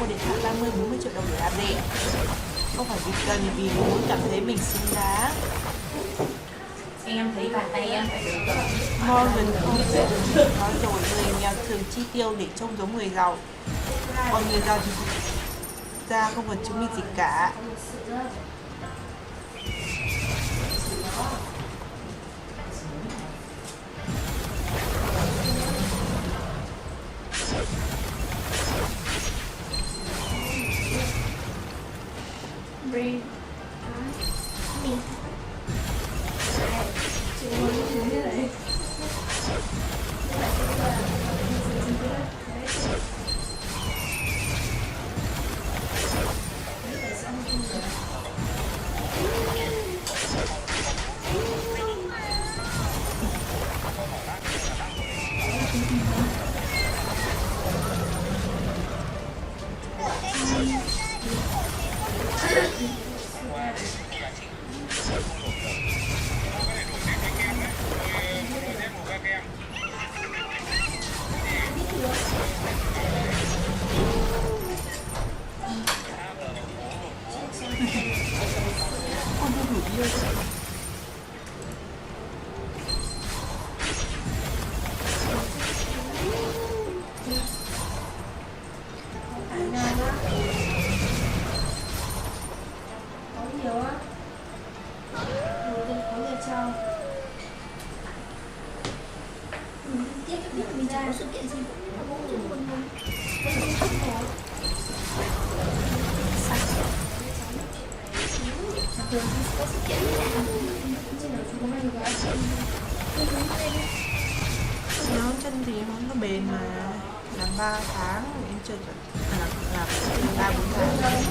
điện thoại 30-40 triệu đồng để làm rẻ. Không phải vì cần, vì mình muốn cảm thấy mình xứng đáng. Em thấy bàn tay em phải được Morgan không dễ nói rồi, người nghèo thường chi tiêu để trông giống người giàu, còn người giàu thì thực ra không cần chứng minh gì cả. Brain. Con vô đủ yêu. Có nhiều á. Rồi thì có gì cho. Tiếp biết mình chỉ có sự kiện gì cũng là vô cùng buồn buồn. Thường có sự kiện gì nào trên đó chúng mình gọi Nó chân thì nó bền mà, làm 3 tháng em chơi làm 3-4 tháng.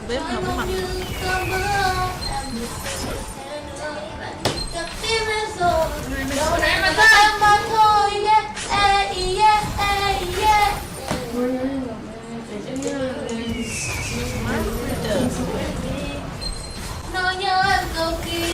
Bếp nó có mặt. Nó nhớ em cực kỳ.